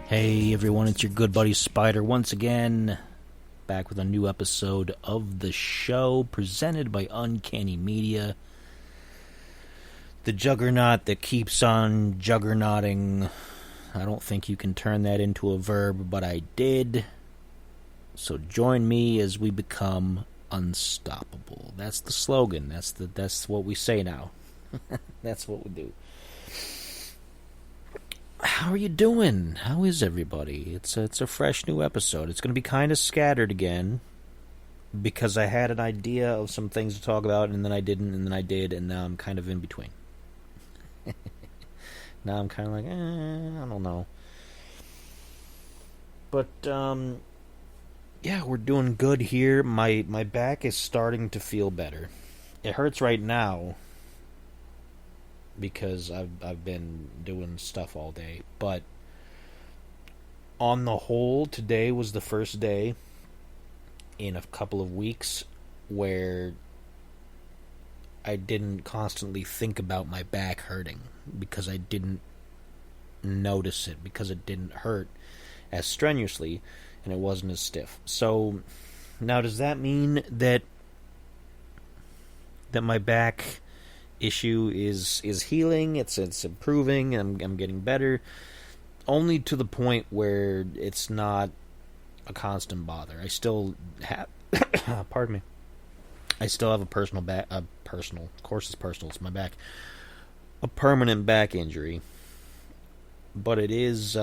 Hey everyone, it's your good buddy Spider once again, back with a new episode of the show presented by Uncanny Media. The juggernaut that keeps on juggernauting. I don't think you can turn that into a verb, but I did. So join me as we become unstoppable. That's the slogan. That's what we say now. That's what we do. How are you doing? How is everybody? It's a fresh new episode. It's going to be kind of scattered again because I had an idea of some things to talk about, and then I didn't, and then I did, and now I'm kind of in between. Now I'm kind of like, I don't know. But, yeah, we're doing good here. My back is starting to feel better. It hurts right now because I've been doing stuff all day. But on the whole, today was the first day in a couple of weeks where I didn't constantly think about my back hurting because I didn't notice it, because it didn't hurt as strenuously and it wasn't as stiff. So now, does that mean that my back issue is healing? It's improving, and I'm getting better, only to the point where it's not a constant bother. I still have pardon me. I still have of course it's personal, it's my back, a permanent back injury, but it is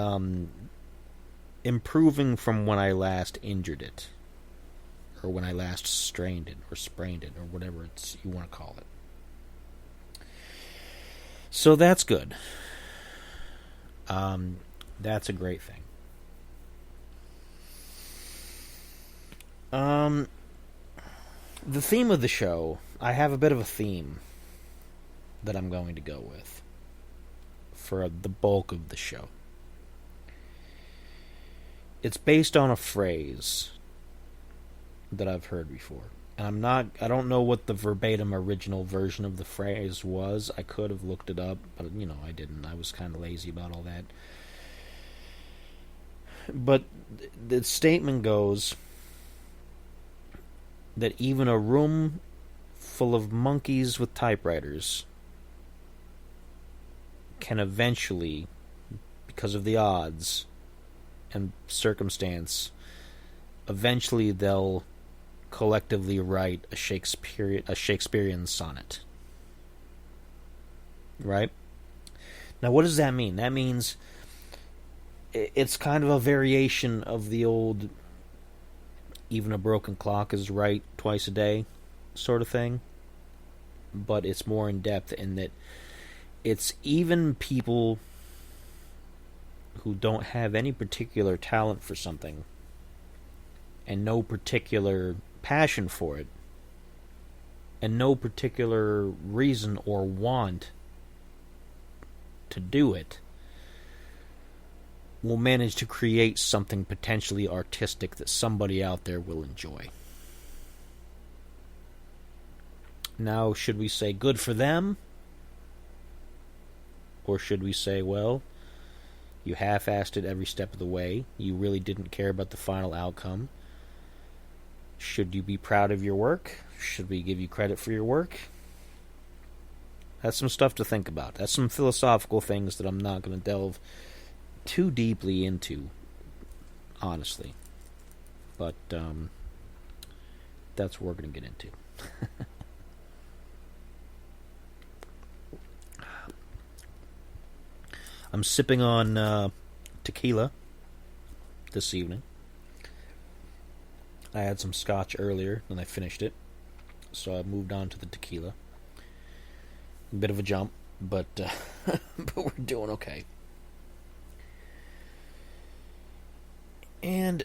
improving from when I last injured it, or when I last strained it, or sprained it, or whatever you want to call it. So that's good. That's a great thing. The theme of the show, I have a bit of a theme that I'm going to go with for the bulk of the show. It's based on a phrase that I've heard before. And I don't know what the verbatim original version of the phrase was. I could have looked it up, but I didn't. I was kind of lazy about all that. But the statement goes that even a room full of monkeys with typewriters can eventually, because of the odds and circumstance, eventually they'll collectively write a Shakespearean sonnet. Right? Now, what does that mean? That means it's kind of a variation of the old even a broken clock is right twice a day sort of thing, but it's more in depth in that it's even people who don't have any particular talent for something and no particular passion for it and no particular reason or want to do it will manage to create something potentially artistic that somebody out there will enjoy. Now, should we say good for them? Or should we say, well, you half-assed it every step of the way. You really didn't care about the final outcome. Should you be proud of your work? Should we give you credit for your work? That's some stuff to think about. That's some philosophical things that I'm not going to delve too deeply into, honestly. But that's what we're going to get into. I'm sipping on tequila this evening. I had some scotch earlier, and I finished it, so I moved on to the tequila. A bit of a jump, but but we're doing okay. And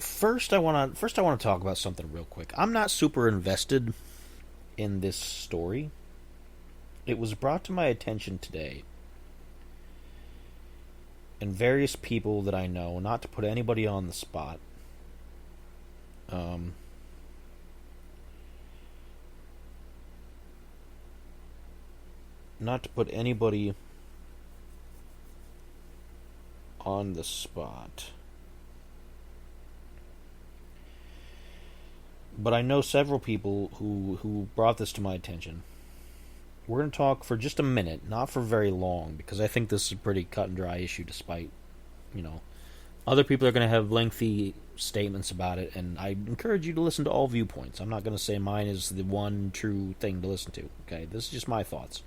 first I want to talk about something real quick. I'm not super invested in this story. It was brought to my attention today, and various people that I know, not to put anybody on the spot, not to put anybody on the spot. But I know several people who brought this to my attention. We're going to talk for just a minute, not for very long, because I think this is a pretty cut and dry issue despite, other people are going to have lengthy statements about it, and I encourage you to listen to all viewpoints. I'm not going to say mine is the one true thing to listen to, okay? This is just my thoughts.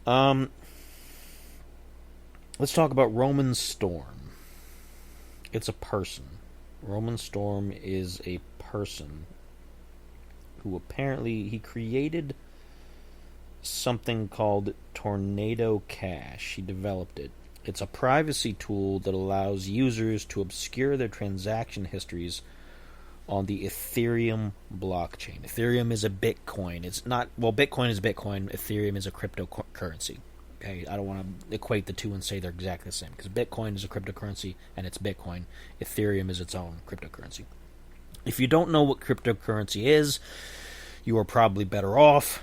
Let's talk about Roman Storm. It's a person. Roman Storm is a person who apparently he created something called Tornado Cash. He developed it. It's a privacy tool that allows users to obscure their transaction histories on the Ethereum blockchain. Ethereum is a Bitcoin. It's not, well, Bitcoin is Bitcoin. Ethereum is a cryptocurrency. Okay, I don't want to equate the two and say they're exactly the same, because Bitcoin is a cryptocurrency and it's Bitcoin. Ethereum is its own cryptocurrency. If you don't know what cryptocurrency is, you are probably better off,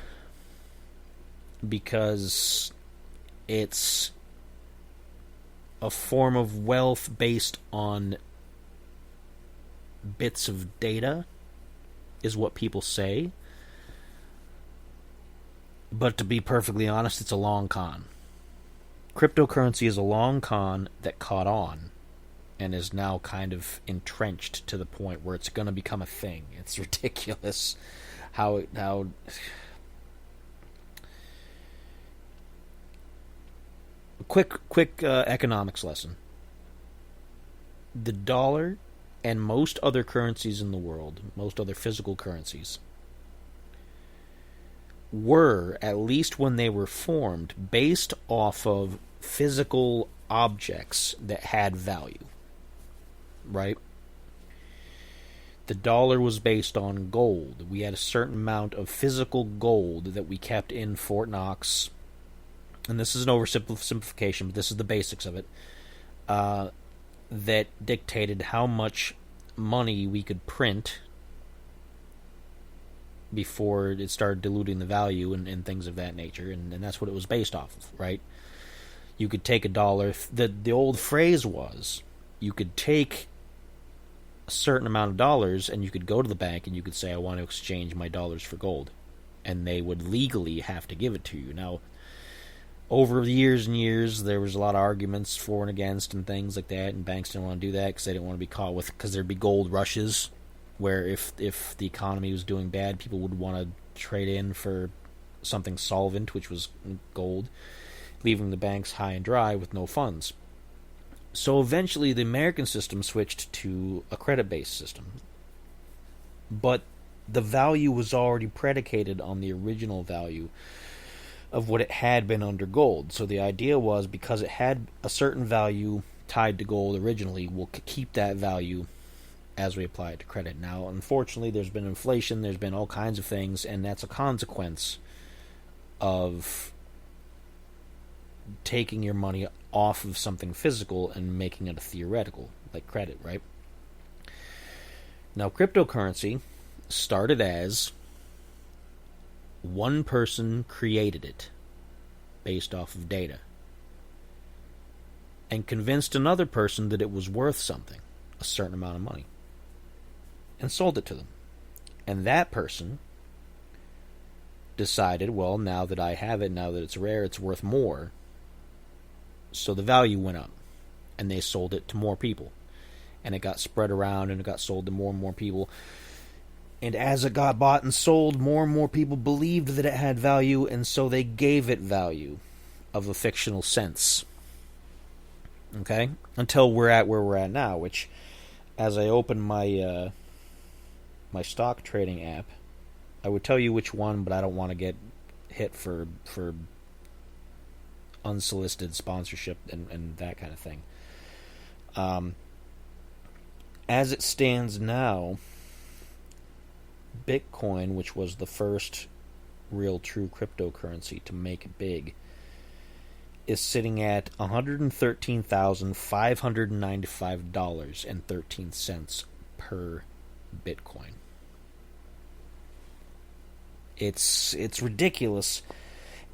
because it's a form of wealth based on bits of data, is what people say. But to be perfectly honest, it's a long con. Cryptocurrency is a long con that caught on and is now kind of entrenched to the point where it's going to become a thing. It's ridiculous how quick economics lesson. The dollar and most other currencies in the world, most other physical currencies, were, at least when they were formed, based off of physical objects that had value. Right? The dollar was based on gold. We had a certain amount of physical gold that we kept in Fort Knox. And this is an oversimplification, but this is the basics of it. That dictated how much money we could print before it started diluting the value and things of that nature, and that's what it was based off of, right? You could take a dollar. The old phrase was, you could take a certain amount of dollars and you could go to the bank and you could say, I want to exchange my dollars for gold. And they would legally have to give it to you. Now, over the years and years, there was a lot of arguments for and against and things like that, and banks didn't want to do that because they didn't want to be caught with, because there'd be gold rushes, where if the economy was doing bad, people would want to trade in for something solvent, which was gold, leaving the banks high and dry with no funds. So eventually the American system switched to a credit-based system. But the value was already predicated on the original value of what it had been under gold. So the idea was, because it had a certain value tied to gold originally, we'll keep that value as we apply it to credit. Now, unfortunately, there's been inflation, there's been all kinds of things, and that's a consequence of taking your money off of something physical and making it a theoretical, like credit, right? Now, cryptocurrency started as one person created it based off of data and convinced another person that it was worth something, a certain amount of money, and sold it to them. And that person decided, well, now that I have it, now that it's rare, it's worth more. So the value went up, and they sold it to more people. And it got spread around, and it got sold to more and more people. And as it got bought and sold, more and more people believed that it had value, and so they gave it value of a fictional sense. Okay? Until we're at where we're at now, which, as I open my my stock trading app, I would tell you which one, but I don't want to get hit for unsolicited sponsorship and that kind of thing. As it stands now, Bitcoin, which was the first real true cryptocurrency to make it big, is sitting at $113,595.13 per Bitcoin. It's ridiculous.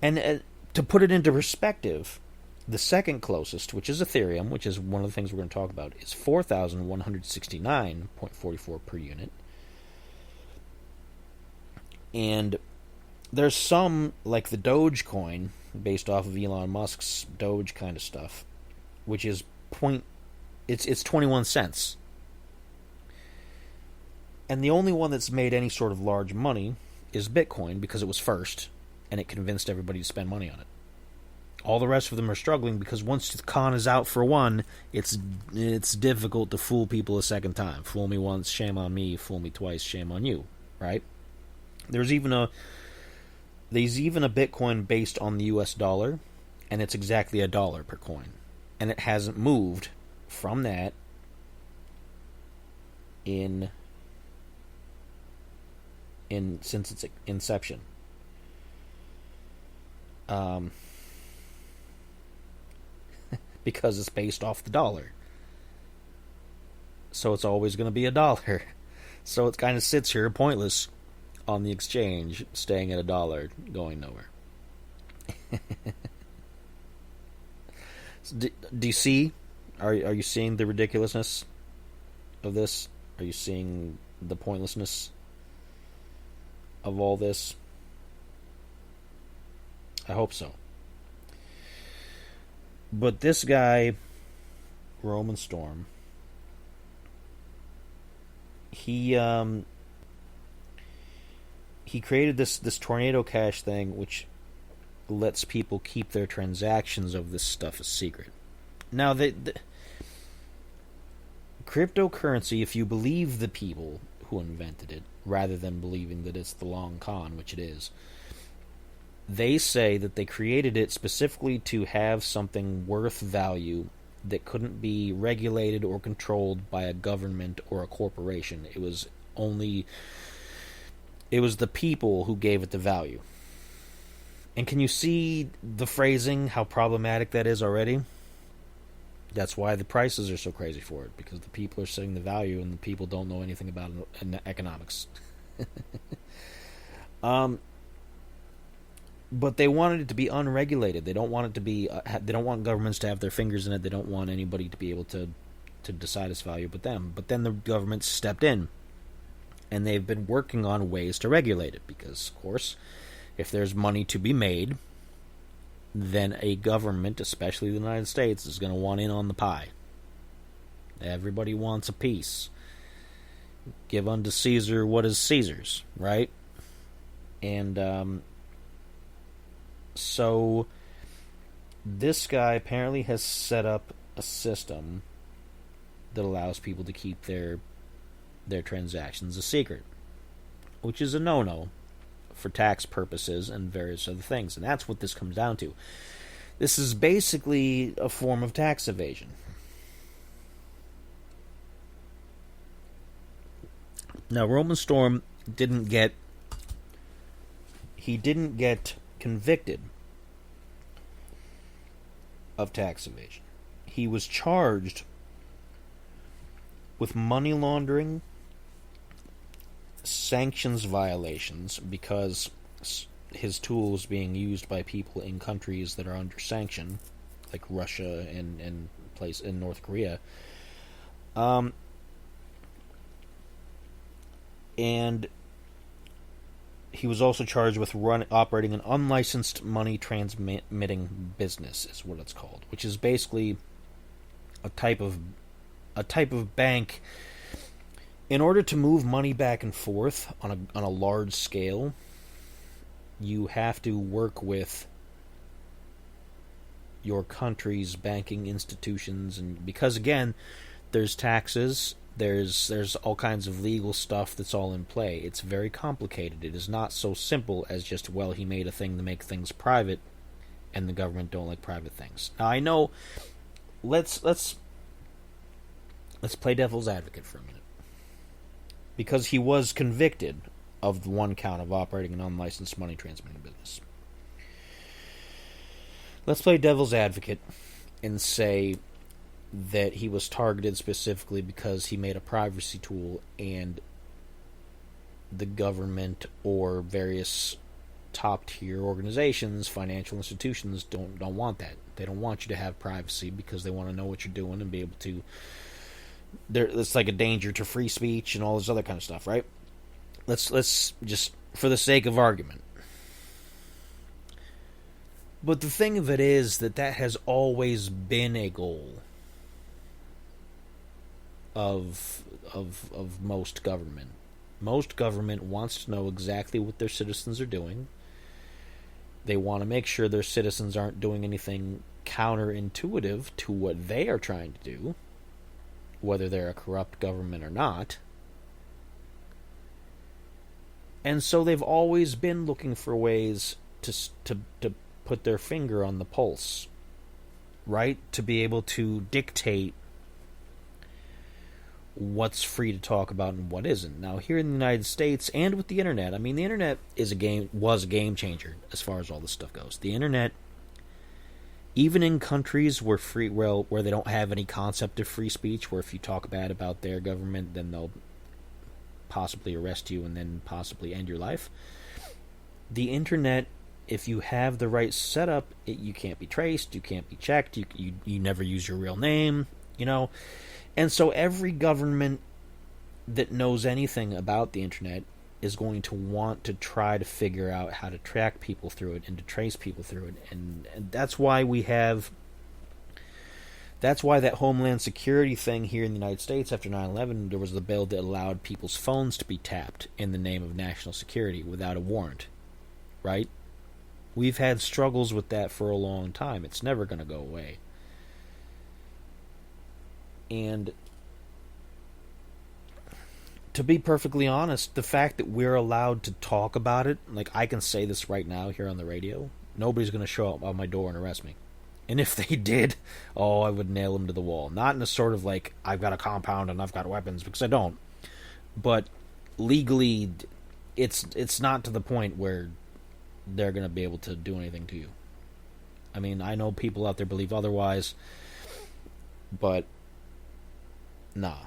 And to put it into perspective, The second closest, which is Ethereum, which is one of the things we're going to talk about, is 4,169.44 per unit. And there's some, like the Dogecoin, based off of Elon Musk's Doge kind of stuff, which is it's 21 cents. And the only one that's made any sort of large money is Bitcoin, because it was first, and it convinced everybody to spend money on it. All the rest of them are struggling because once the con is out for one, it's difficult to fool people a second time. Fool me once, shame on me. Fool me twice, shame on you. Right? There's even a Bitcoin based on the U.S. dollar, and it's exactly $1 per coin, and it hasn't moved from that since its inception. Because it's based off the dollar. So it's always going to be $1. So it kind of sits here pointless on the exchange, staying at $1, going nowhere. Do you see? Are you seeing the ridiculousness of this? Are you seeing the pointlessness of all this? I hope so. But this guy, Roman Storm, he created this Tornado Cash thing, which lets people keep their transactions of this stuff a secret. Now, the cryptocurrency, if you believe the people who invented it, rather than believing that it's the long con, which it is, they say that they created it specifically to have something worth value that couldn't be regulated or controlled by a government or a corporation. It was the people who gave it the value. And can you see the phrasing, how problematic that is already? That's why the prices are so crazy for it, because the people are setting the value and the people don't know anything about economics. But they wanted it to be unregulated. They don't want it to be. They don't want governments to have their fingers in it. They don't want anybody to be able to decide its value but them. But then the government stepped in, and they've been working on ways to regulate it. Because, of course, if there's money to be made, then a government, especially the United States, is going to want in on the pie. Everybody wants a piece. Give unto Caesar what is Caesar's, right? And so this guy apparently has set up a system that allows people to keep their transactions a secret, which is a no-no for tax purposes and various other things. And that's what this comes down to. This is basically a form of tax evasion. Now, Roman Storm didn't get convicted of tax evasion. He was charged with money laundering, sanctions violations, because his tool was being used by people in countries that are under sanction, like Russia and place in North Korea. And he was also charged with operating an unlicensed money transmitting business, is what it's called, which is basically a type of bank. In order to move money back and forth on a large scale, you have to work with your country's banking institutions, and because again, there's taxes. There's all kinds of legal stuff that's all in play. It's very complicated. It is not so simple as just, well, he made a thing to make things private, and the government don't like private things. Now, I know. Let's play devil's advocate for a minute, because he was convicted of the one count of operating an unlicensed money transmitting business. Let's play devil's advocate and say that he was targeted specifically because he made a privacy tool and the government or various top tier organizations, financial institutions don't want that. They don't want you to have privacy because they want to know what you're doing and be able to. It's like a danger to free speech and all this other kind of stuff, right? Let's just, for the sake of argument. But the thing of it is that has always been a goal of most government. Most government wants to know exactly what their citizens are doing. They want to make sure their citizens aren't doing anything counterintuitive to what they are trying to do, whether they're a corrupt government or not. And so they've always been looking for ways to put their finger on the pulse, right? To be able to dictate what's free to talk about and what isn't. Now, here in the United States and with the internet, I mean, the internet was a game changer as far as all this stuff goes. The internet, even in countries where they don't have any concept of free speech, where if you talk bad about their government, then they'll possibly arrest you and then possibly end your life. The internet, if you have the right setup, you can't be traced, you can't be checked, you never use your real name, And so every government that knows anything about the internet is going to want to try to figure out how to track people through it and to trace people through it. And that's why that Homeland Security thing here in the United States after 9/11, there was the bill that allowed people's phones to be tapped in the name of national security without a warrant, right? We've had struggles with that for a long time. It's never going to go away. And to be perfectly honest, the fact that we're allowed to talk about it, like I can say this right now here on the radio, nobody's going to show up on my door and arrest me. And if they did, I would nail them to the wall. Not in a sort of like, I've got a compound and I've got weapons, because I don't. But legally, it's not to the point where they're going to be able to do anything to you. I mean, I know people out there believe otherwise, but nah.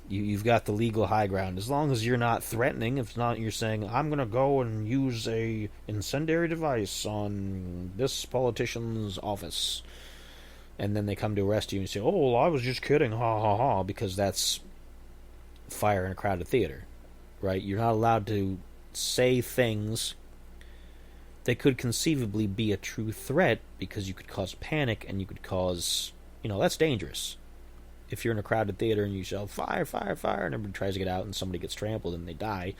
You've got the legal high ground. As long as you're not threatening, if not you're saying, I'm going to go and use a incendiary device on this politician's office. And then they come to arrest you and say, oh, well, I was just kidding, ha ha ha, because that's fire in a crowded theater, right? You're not allowed to say things that could conceivably be a true threat, because you could cause panic and you could cause, that's dangerous. If you're in a crowded theater and you yell, fire, fire, fire, and everybody tries to get out and somebody gets trampled and they die,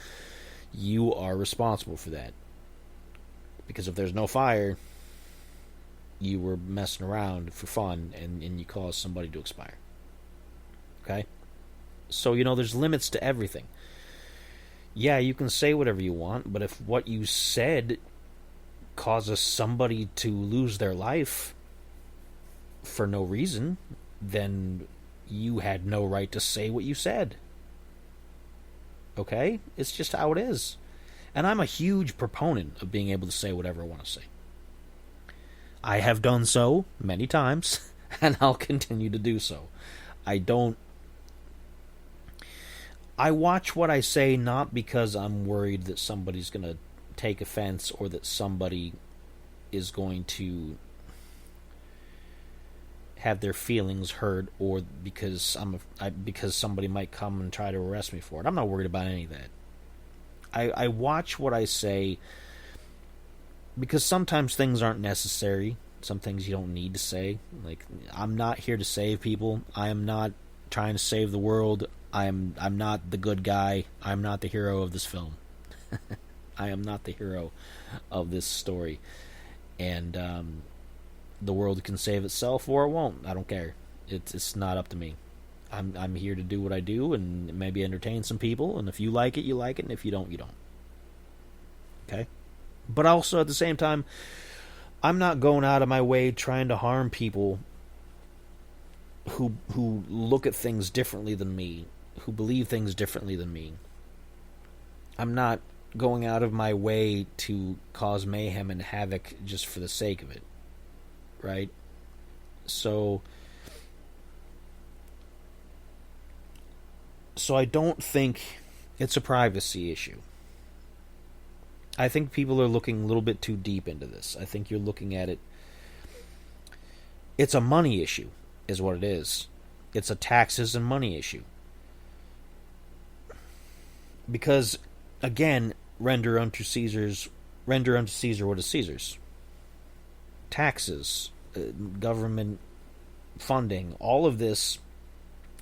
you are responsible for that. Because if there's no fire, you were messing around for fun and you caused somebody to expire. Okay? So, there's limits to everything. Yeah, you can say whatever you want, but if what you said causes somebody to lose their life for no reason, then you had no right to say what you said. Okay? It's just how it is. And I'm a huge proponent of being able to say whatever I want to say. I have done so many times, and I'll continue to do so. I watch what I say not because I'm worried that somebody's going to take offense or that somebody is going to have their feelings hurt, or because because somebody might come and try to arrest me for it. I'm not worried about any of that. I watch what I say because sometimes things aren't necessary. Some things you don't need to say. Like, I'm not here to save people. I am not trying to save the world. I'm not the good guy. I'm not the hero of this film. I am not the hero of this story. And the world can save itself or it won't. I don't care. It's not up to me. I'm here to do what I do and maybe entertain some people, and if you like it, you like it, and if you don't, you don't. Okay? But also at the same time, I'm not going out of my way trying to harm people who look at things differently than me, who believe things differently than me. I'm not going out of my way to cause mayhem and havoc just for the sake of it. Right? So I don't think it's a privacy issue. I think people are looking a little bit too deep into this. I think you're looking at it It's a money issue, is what it is. It's a taxes and money issue. Because, again, render unto Caesar what is Caesar's. Taxes, government funding, all of this,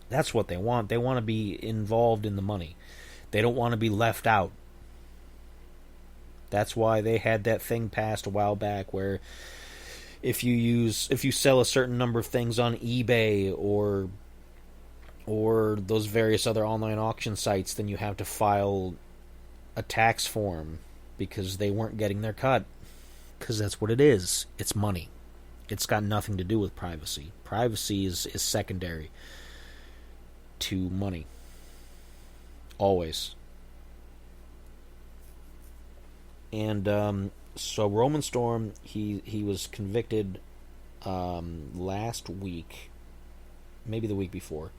that's what they want. They want to be involved in the money. They don't want to be left out. That's why they had that thing passed a while back where if you sell a certain number of things on eBay or those various other online auction sites, then you have to file a tax form because they weren't getting their cut. Because that's what it is. It's money. It's got nothing to do with privacy. Privacy is secondary to money. Always. And so Roman Storm, he was convicted last week, maybe the week before,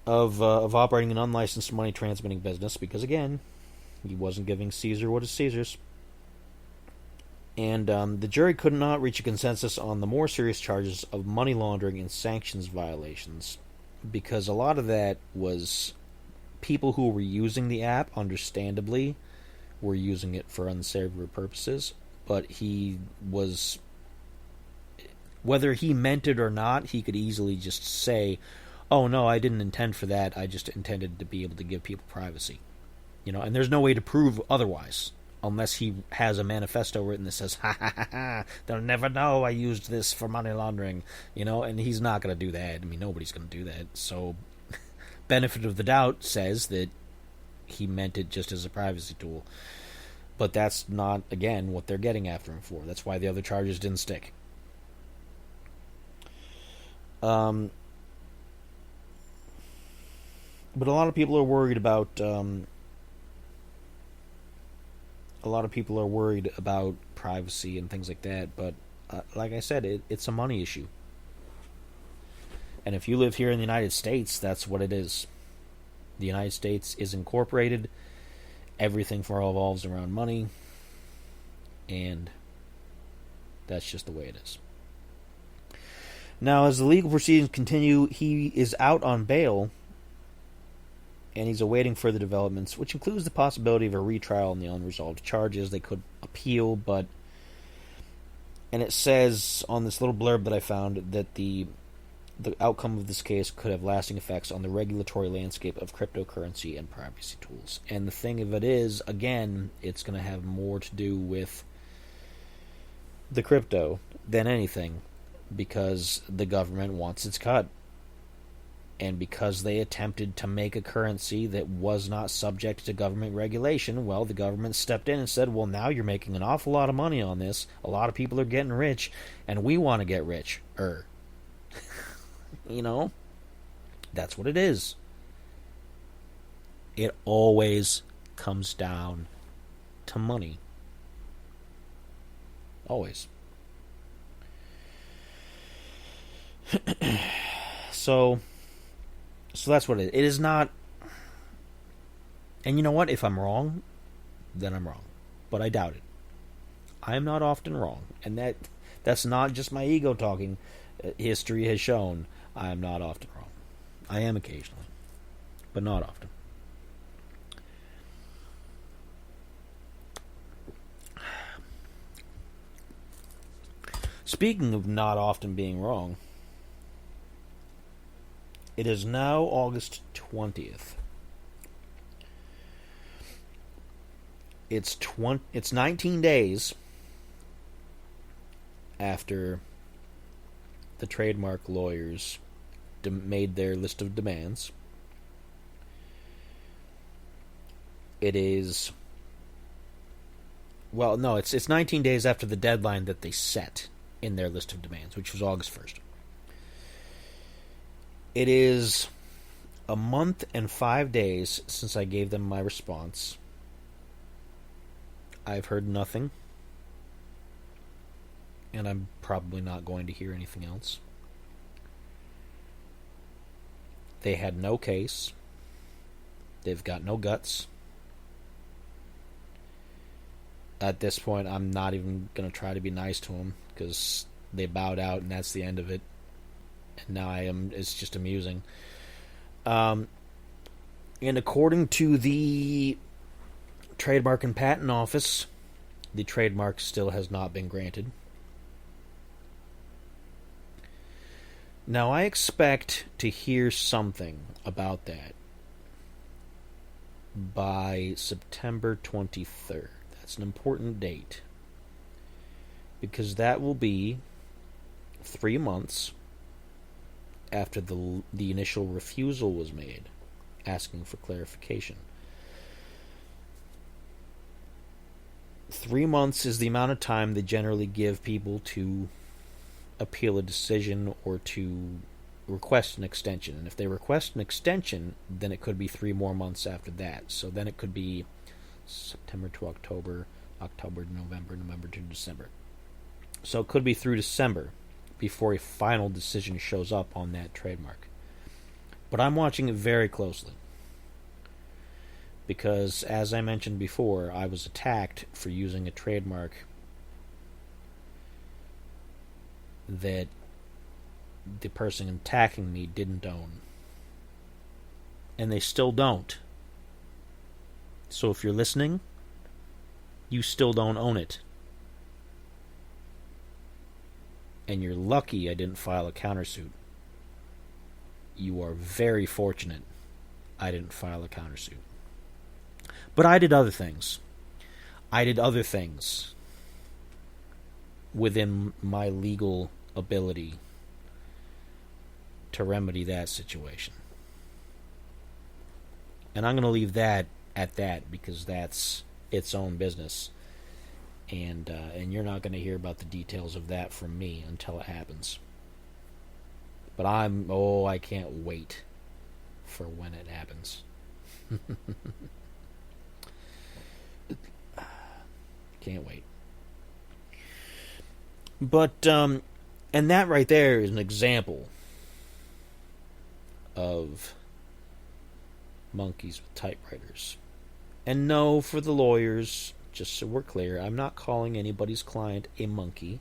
of operating an unlicensed money transmitting business because, again, he wasn't giving Caesar what is Caesar's. And the jury could not reach a consensus on the more serious charges of money laundering and sanctions violations because a lot of that was people who were using the app, understandably, were using it for unsavory purposes, but he was, whether he meant it or not, he could easily just say, oh no, I didn't intend for that, I just intended to be able to give people privacy. And there's no way to prove otherwise, unless he has a manifesto written that says, ha ha ha ha, they'll never know I used this for money laundering, and he's not going to do that. I mean, nobody's going to do that. So, benefit of the doubt says that he meant it just as a privacy tool. But that's not, again, what they're getting after him for. That's why the other charges didn't stick. But a lot of people are worried about privacy and things like that. But like I said, it's a money issue. And if you live here in the United States, that's what it is. The United States is incorporated. Everything revolves around money. And that's just the way it is. Now, as the legal proceedings continue, he is out on bail. And he's awaiting further developments, which includes the possibility of a retrial on the unresolved charges. They could appeal, but... And it says on this little blurb that I found that the outcome of this case could have lasting effects on the regulatory landscape of cryptocurrency and privacy tools. And the thing of it is, again, it's going to have more to do with the crypto than anything, because the government wants its cut. And because they attempted to make a currency that was not subject to government regulation, well, the government stepped in and said, well, now you're making an awful lot of money on this. A lot of people are getting rich, and we want to get richer. That's what it is. It always comes down to money. Always. So that's what it is. It is not... And you know what? If I'm wrong, then I'm wrong. But I doubt it. I am not often wrong. And that's not just my ego talking. History has shown I am not often wrong. I am occasionally, but not often. Speaking of not often being wrong, it is now August 20th. It's 19 days after the trademark lawyers made their list of demands. It is... Well, no, it's 19 days after the deadline that they set in their list of demands, which was August 1st. It is a month and 5 days since I gave them my response. I've heard nothing. And I'm probably not going to hear anything else. They had no case. They've got no guts. At this point, I'm not even going to try to be nice to them, because they bowed out, and that's the end of it. And now it's just amusing. And according to the Trademark and Patent Office, the trademark still has not been granted. Now, I expect to hear something about that by September 23rd. That's an important date, because that will be 3 months after the initial refusal was made, asking for clarification. 3 months is the amount of time they generally give people to appeal a decision or to request an extension. And if they request an extension, then it could be 3 more months after that. So then it could be September to October, October to November, November to December. So it could be through December before a final decision shows up on that trademark. But I'm watching it very closely, because, as I mentioned before, I was attacked for using a trademark that the person attacking me didn't own. And they still don't. So if you're listening, you still don't own it. And you're lucky I didn't file a countersuit. You are very fortunate I didn't file a countersuit. But I did other things. I did other things within my legal ability to remedy that situation. And I'm going to leave that at that, because that's its own business. And you're not going to hear about the details of that from me until it happens. But I can't wait for when it happens. Can't wait. But, and that right there is an example of monkeys with typewriters. And no, for the lawyers, just so we're clear, I'm not calling anybody's client a monkey.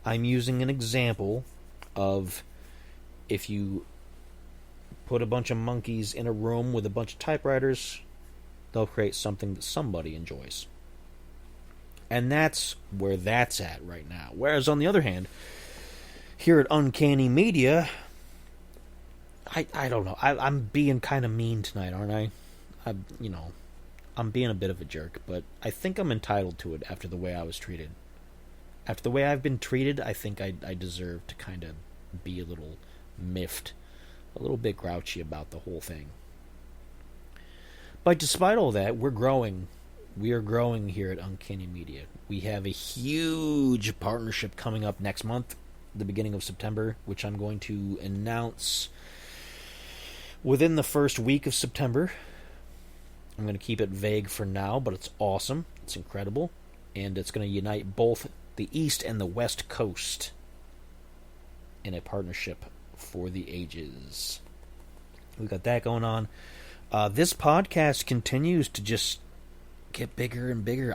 I'm using an example of, if you put a bunch of monkeys in a room with a bunch of typewriters, they'll create something that somebody enjoys. And that's where that's at right now. Whereas, on the other hand, here at Uncanny Media, I don't know. I'm being kind of mean tonight, aren't I? I'm being a bit of a jerk, but I think I'm entitled to it after the way I was treated. After the way I've been treated, I think I deserve to kind of be a little miffed, a little bit grouchy about the whole thing. But despite all that, we're growing. We are growing here at Uncanny Media. We have a huge partnership coming up next month, the beginning of September, which I'm going to announce within the first week of September. I'm going to keep it vague for now, but it's awesome. It's incredible. And it's going to unite both the East and the West Coast in a partnership for the ages. We've got that going on. This podcast continues to just get bigger and bigger.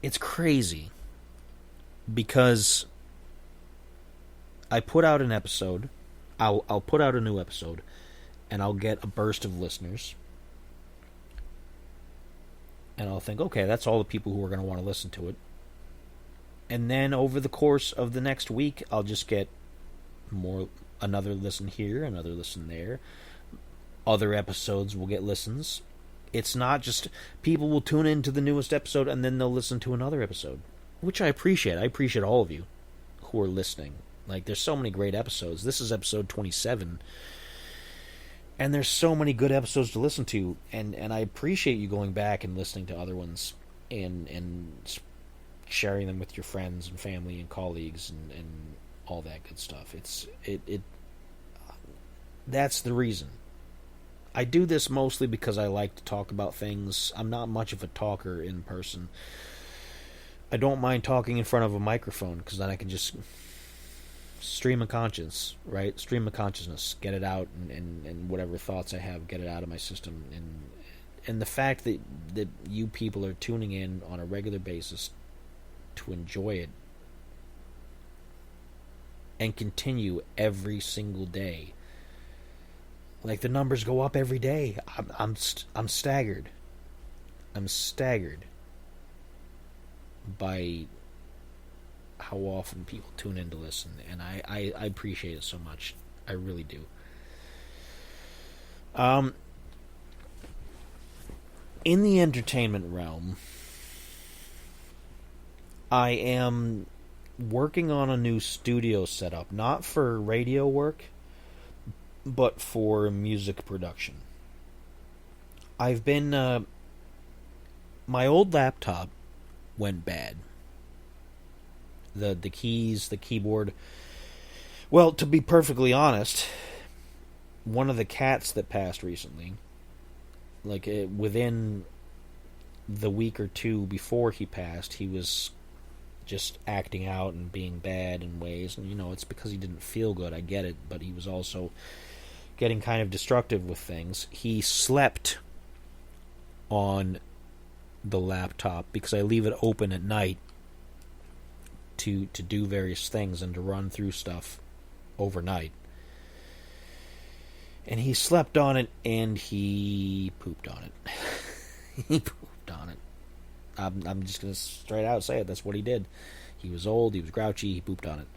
It's crazy, because I put out an episode. I'll put out a new episode, and I'll get a burst of listeners, and I'll think, okay, that's all the people who are going to want to listen to it. And then over the course of the next week, I'll just get another listen here, another listen there. Other episodes will get listens. It's not just people will tune into the newest episode and then they'll listen to another episode, which I appreciate. I appreciate all of you who are listening. Like, there's so many great episodes. This is episode 27. And there's so many good episodes to listen to. And I appreciate you going back and listening to other ones and sharing them with your friends and family and colleagues and all that good stuff. That's the reason. I do this mostly because I like to talk about things. I'm not much of a talker in person. I don't mind talking in front of a microphone, because then I can just stream of conscience, right? Stream of consciousness, get it out, and whatever thoughts I have, get it out of my system. And the fact that you people are tuning in on a regular basis to enjoy it and continue every single day. Like, the numbers go up every day. I'm staggered. I'm staggered by how often people tune in to listen, and I appreciate it so much. I really do. In the entertainment realm, I am working on a new studio setup, not for radio work, but for music production. I've been, my old laptop went bad. The keys, the keyboard. Well, to be perfectly honest, one of the cats that passed recently, like within the week or two before he passed, he was just acting out and being bad in ways. And, it's because he didn't feel good, I get it, but he was also getting kind of destructive with things. He slept on the laptop because I leave it open at night to do various things and to run through stuff overnight. And he slept on it and he pooped on it. He pooped on it. I'm just going to straight out say it. That's what he did. He was old, he was grouchy, he pooped on it.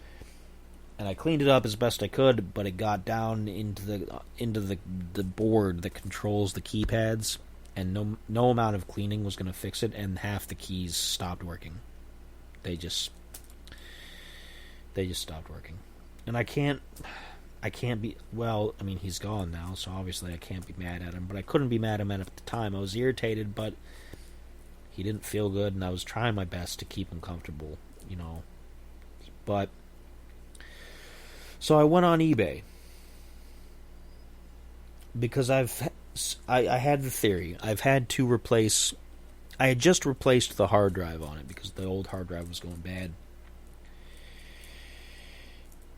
And I cleaned it up as best I could, but it got down into the board that controls the keypads, and no amount of cleaning was going to fix it, and half the keys stopped working. They just stopped working. And I can't be, well, I mean, he's gone now, so obviously I can't be mad at him, but I couldn't be mad at him at the time. I was irritated, but he didn't feel good, and I was trying my best to keep him comfortable, But so I went on eBay because I had the theory. I had just replaced the hard drive on it because the old hard drive was going bad.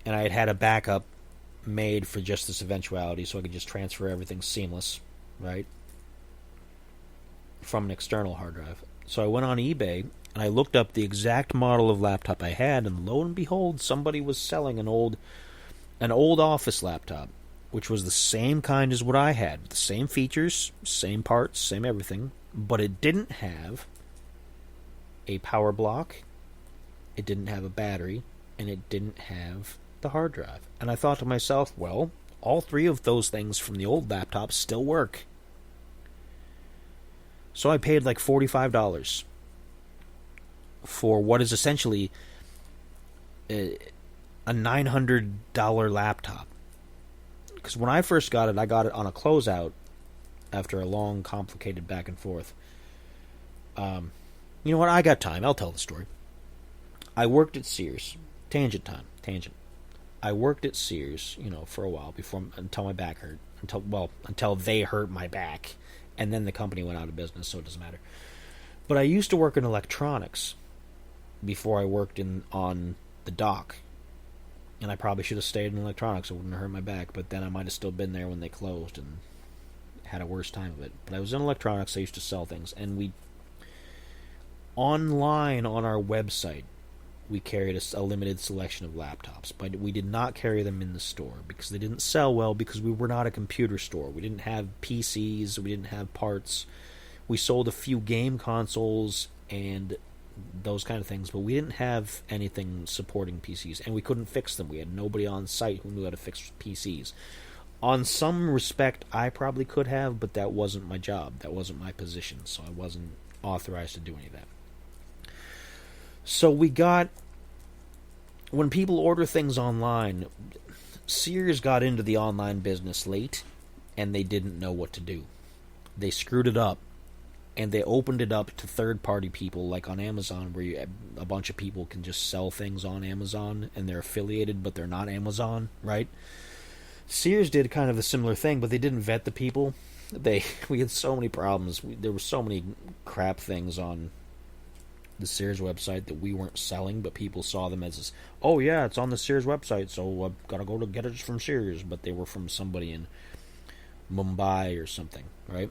And I had a backup made for just this eventuality so I could just transfer everything seamless, right? From an external hard drive. So I went on eBay and I looked up the exact model of laptop I had, and lo and behold, somebody was selling an old office laptop, which was the same kind as what I had, the same features, same parts, same everything, but it didn't have a power block, it didn't have a battery, and it didn't have the hard drive. And I thought to myself, well, all three of those things from the old laptop still work. So I paid like $45 for what is essentially a $900 laptop. Because when I first got it, I got it on a closeout after a long, complicated back and forth. You know what? I got time. I'll tell the story. I worked at Sears. Tangent. I worked at Sears, for a while until my back hurt. Until they hurt my back. And then the company went out of business, so it doesn't matter. But I used to work in electronics before I worked on the dock. And I probably should have stayed in electronics. It wouldn't have hurt my back. But then I might have still been there when they closed and had a worse time of it. But I was in electronics. I used to sell things. And online on our website, we carried a limited selection of laptops. But we did not carry them in the store because they didn't sell well, because we were not a computer store. We didn't have PCs. We didn't have parts. We sold a few game consoles and those kind of things, but we didn't have anything supporting PCs, and we couldn't fix them. We had nobody on site who knew how to fix PCs. On some respect, I probably could have, but that wasn't my job. That wasn't my position, so I wasn't authorized to do any of that. So when people order things online, Sears got into the online business late, and they didn't know what to do. They screwed it up. And they opened it up to third-party people, like on Amazon, where a bunch of people can just sell things on Amazon, and they're affiliated, but they're not Amazon, right? Sears did kind of a similar thing, but they didn't vet the people. We had so many problems. There were so many crap things on the Sears website that we weren't selling, but people saw them as, oh yeah, it's on the Sears website, so I've got to go to get it from Sears. But they were from somebody in Mumbai or something, right?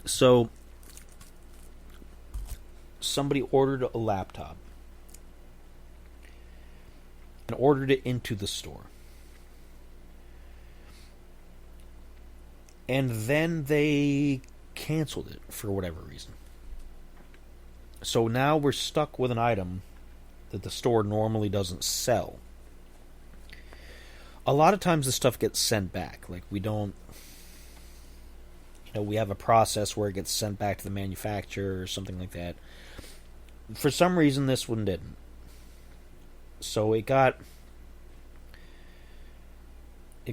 So, somebody ordered a laptop and ordered it into the store. And then they canceled it for whatever reason. So now we're stuck with an item that the store normally doesn't sell. A lot of times the stuff gets sent back. Like, we don't... we have a process where it gets sent back to the manufacturer or something like that. For some reason, this one didn't. So it got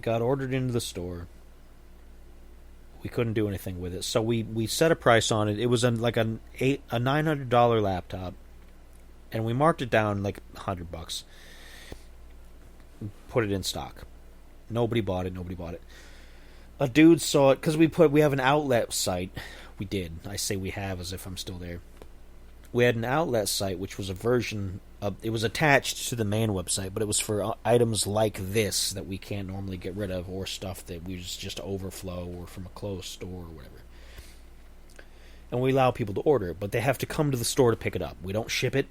ordered into the store. We couldn't do anything with it, so we set a price on it. It was a $900 laptop, and we marked it down like $100. Put it in stock. Nobody bought it. A dude saw it because we have an outlet site. We did. I say we have as if I'm still there. We had an outlet site which was a version of. It was attached to the main website, but it was for items like this that we can't normally get rid of, or stuff that we just overflow, or from a closed store or whatever. And we allow people to order it, but they have to come to the store to pick it up. We don't ship it.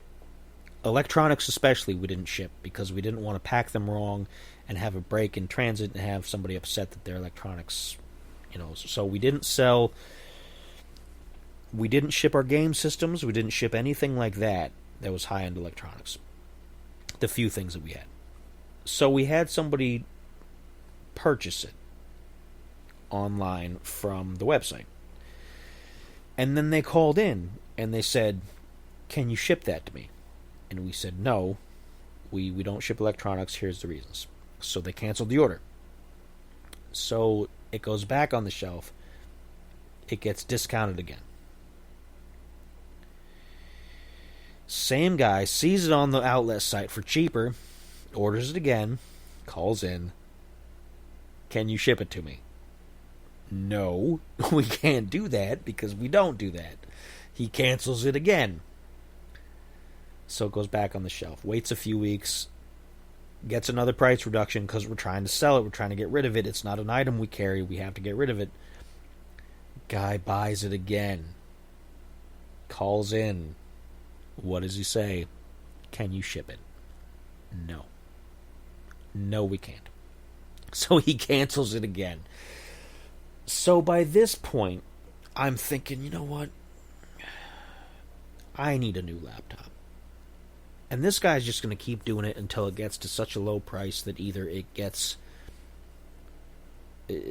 Electronics especially we didn't ship because we didn't want to pack them wrong and have a break in transit and have somebody upset that their electronics, so we didn't sell. We didn't ship our game systems. We didn't ship anything like that was high-end electronics. The few things that we had. So we had somebody purchase it online from the website. And then they called in and they said, "Can you ship that to me?" And we said, "No, we don't ship electronics. Here's the reasons." So they canceled the order. So it goes back on the shelf. It gets discounted again. Same guy sees it on the outlet site for cheaper, orders it again, calls in. "Can you ship it to me?" "No, we can't do that because we don't do that." He cancels it again. So it goes back on the shelf. Waits a few weeks. Gets another price reduction because we're trying to sell it. We're trying to get rid of it. It's not an item we carry. We have to get rid of it. Guy buys it again. Calls in. What does he say? "Can you ship it?" "No. No, we can't." So he cancels it again. So by this point, I'm thinking, you know what? I need a new laptop. And this guy's just going to keep doing it until it gets to such a low price that either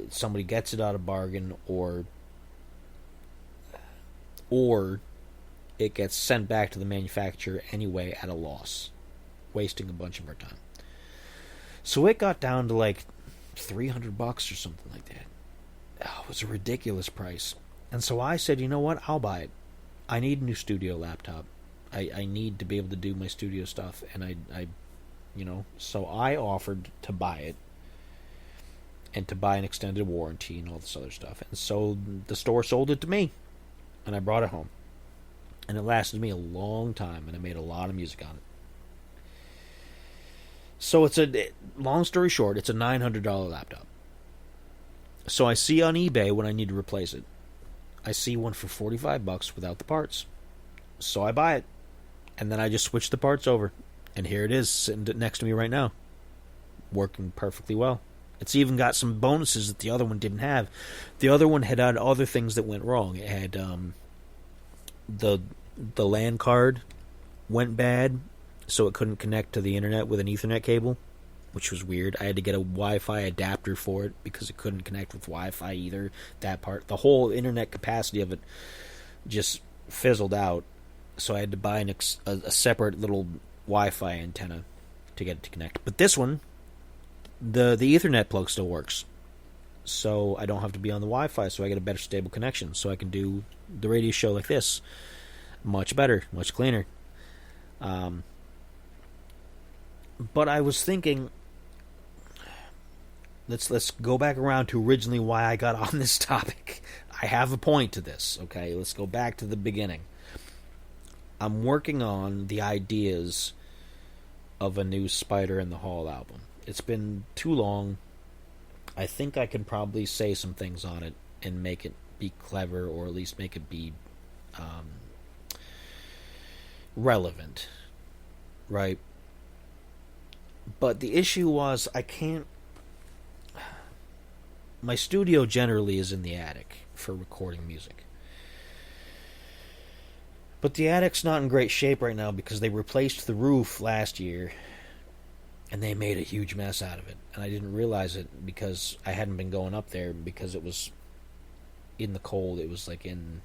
somebody gets it at a bargain, or it gets sent back to the manufacturer anyway at a loss, wasting a bunch of our time. So it got down to like $300 or something like that. Oh, it was a ridiculous price. And so I said, you know what? I'll buy it. I need a new studio laptop. I need to be able to do my studio stuff, and so I offered to buy it, and to buy an extended warranty and all this other stuff. And so the store sold it to me, and I brought it home. And it lasted me a long time, and I made a lot of music on it. So long story short, it's a $900 laptop. So I see on eBay when I need to replace it. I see one for $45 without the parts. So I buy it. And then I just switch the parts over. And here it is, sitting next to me right now. Working perfectly well. It's even got some bonuses that the other one didn't have. The other one had other things that went wrong. It had the LAN card went bad, so it couldn't connect to the internet with an Ethernet cable, which was weird. I had to get a Wi-Fi adapter for it because it couldn't connect with Wi-Fi either. That part, the whole internet capacity of it just fizzled out. So I had to buy a separate little Wi-Fi antenna to get it to connect. But this one, the Ethernet plug still works. So I don't have to be on the Wi-Fi, so I get a better stable connection. So I can do the radio show like this. Much better, much cleaner. But I was thinking, let's go back around to originally why I got on this topic. I have a point to this, okay? Let's go back to the beginning. I'm working on the ideas of a new Spider in the Hall album. It's been too long. I think I can probably say some things on it and make it be clever, or at least make it be relevant, right? But the issue was I can't. My studio generally is in the attic for recording music. But the attic's not in great shape right now because they replaced the roof last year and they made a huge mess out of it. And I didn't realize it because I hadn't been going up there because it was in the cold. It was like in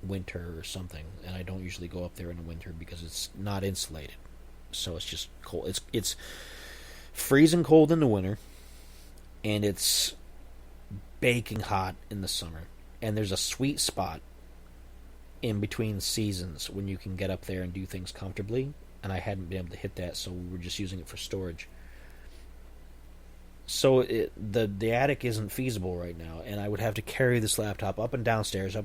winter or something, and I don't usually go up there in the winter because it's not insulated. So it's just cold. It's freezing cold in the winter, and it's baking hot in the summer. And there's a sweet spot in between seasons when you can get up there and do things comfortably, and I hadn't been able to hit that, so we were just using it for storage. So the attic isn't feasible right now, and I would have to carry this laptop up and downstairs,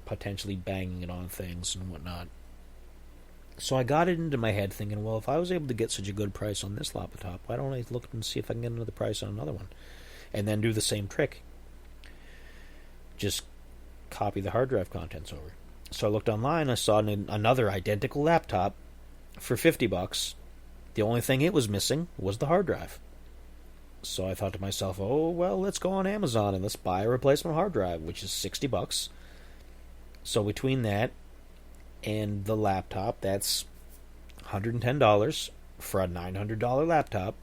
potentially banging it on things and whatnot. So I got it into my head thinking, well, if I was able to get such a good price on this laptop, why don't I look and see if I can get another price on another one? And then do the same trick. Just copy the hard drive contents over. So I looked online, I saw another identical laptop for $50. The only thing it was missing was the hard drive. So I thought to myself, oh, well, let's go on Amazon and let's buy a replacement hard drive, which is $60. So between that and the laptop, that's $110 for a $900 laptop.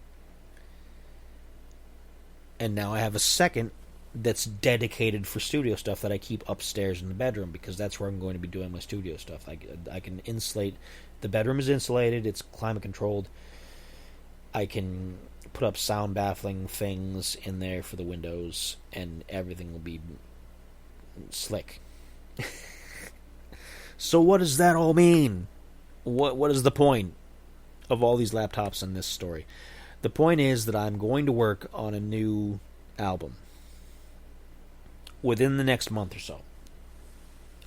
And now I have a second that's dedicated for studio stuff that I keep upstairs in the bedroom because that's where I'm going to be doing my studio stuff. I can insulate. The bedroom is insulated. It's climate controlled. I can put up sound baffling things in there for the windows, and everything will be slick. So what does that all mean? What is the point of all these laptops in this story? The point is that I'm going to work on a new album within the next month or so.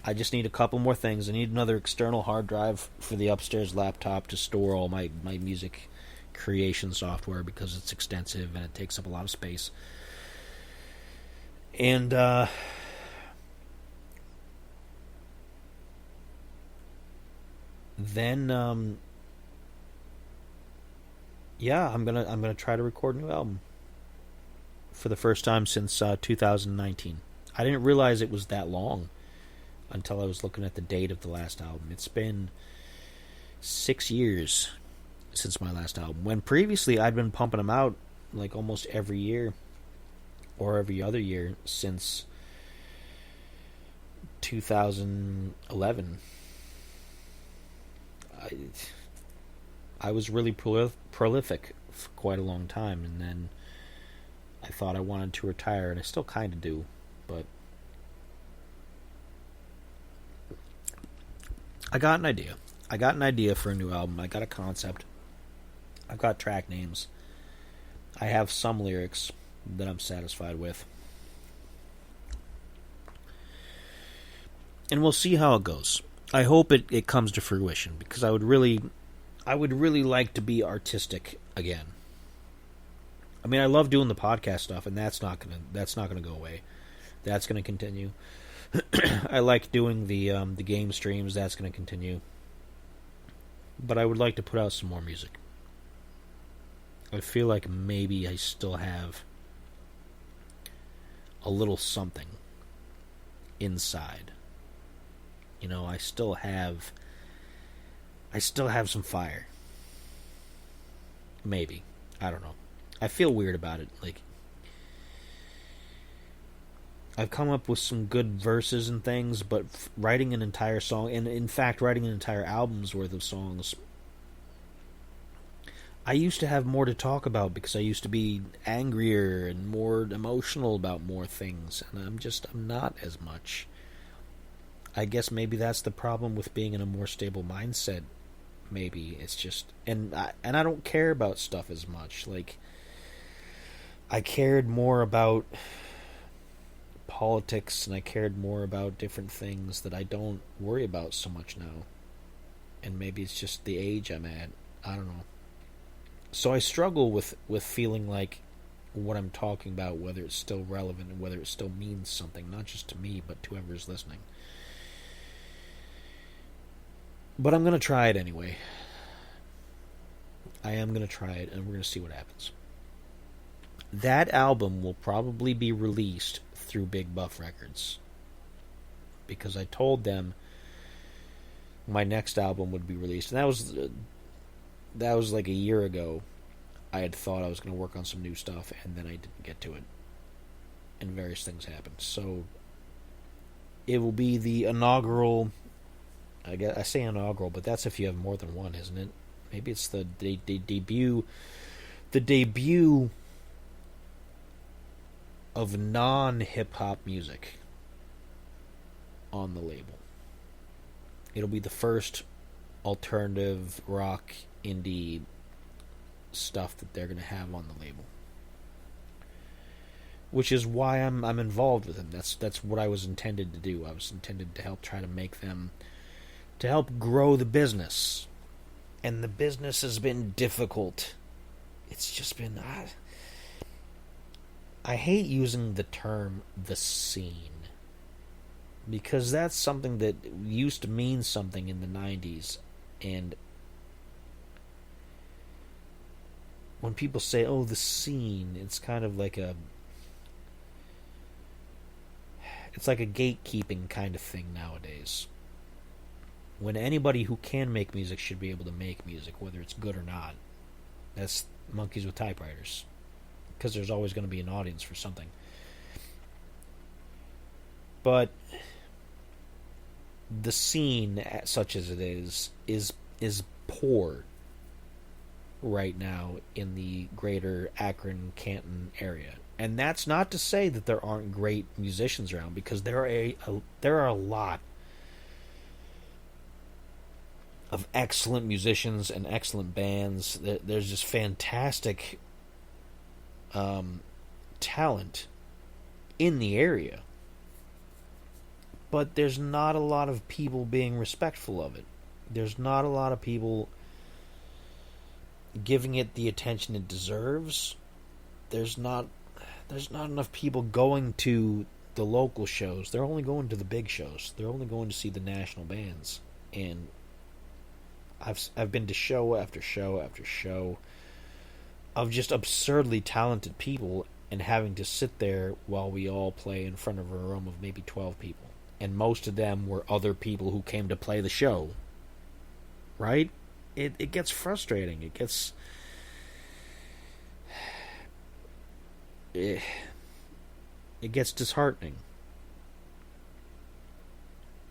I just need a couple more things. I need another external hard drive for the upstairs laptop to store all my music creation software because it's extensive and it takes up a lot of space. And then I'm gonna try to record a new album for the first time since 2019. I didn't realize it was that long until I was looking at the date of the last album. It's been 6 years since my last album, when previously I'd been pumping them out like almost every year or every other year since 2011. I was really prolific for quite a long time, and then I thought I wanted to retire, and I still kind of do, but I got an idea. I got an idea for a new album. I got a concept. I've got track names. I have some lyrics that I'm satisfied with. And we'll see how it goes. I hope it comes to fruition, because I would really like to be artistic again. I mean, I love doing the podcast stuff, and that's not gonna go away. That's gonna continue. I like doing the game streams. That's gonna continue. But I would like to put out some more music. I feel like maybe I still have a little something inside. You know, I still have some fire. Maybe. I don't know. I feel weird about it. Like, I've come up with some good verses and things, but writing an entire song, and in fact writing an entire album's worth of songs, I used to have more to talk about because I used to be angrier and more emotional about more things, and I'm not as much. I guess maybe that's the problem with being in a more stable mindset. Maybe it's just, and I don't care about stuff as much. Like, I cared more about politics, and I cared more about different things that I don't worry about so much now. And maybe it's just the age I'm at. I don't know. So I struggle with feeling like what I'm talking about, whether it's still relevant and whether it still means something, not just to me, but to whoever's listening. But I'm going to try it anyway. I am going to try it, and we're going to see what happens. That album will probably be released through Big Buff Records, because I told them my next album would be released, and that was like a year ago. I had thought I was going to work on some new stuff, and then I didn't get to it, and various things happened. So it will be the inaugural. I say inaugural, but that's if you have more than one, isn't it? Maybe it's the debut. The debut of non-hip-hop music on the label. It'll be the first alternative rock indie stuff that they're going to have on the label, which is why I'm involved with them. That's what I was intended to do. I was intended to help try to make them, to help grow the business, and the business has been difficult. It's just been I hate using the term the scene, because that's something that used to mean something in the 90s, and when people say, oh, the scene, it's kind of like it's like a gatekeeping kind of thing nowadays, when anybody who can make music should be able to make music, whether it's good or not. That's monkeys with typewriters, because there's always going to be an audience for something. But the scene, such as it is poor right now in the greater Akron, Canton area. And that's not to say that there aren't great musicians around, because there are a lot of excellent musicians and excellent bands. There's just fantastic talent in the area. But there's not a lot of people being respectful of it. There's not a lot of people giving it the attention it deserves. There's not enough people going to the local shows. They're only going to the big shows. They're only going to see the national bands. And I've been to show after show after show of just absurdly talented people, and having to sit there while we all play in front of a room of maybe 12 people. And most of them were other people who came to play the show. Right? It gets frustrating. It gets... It gets disheartening.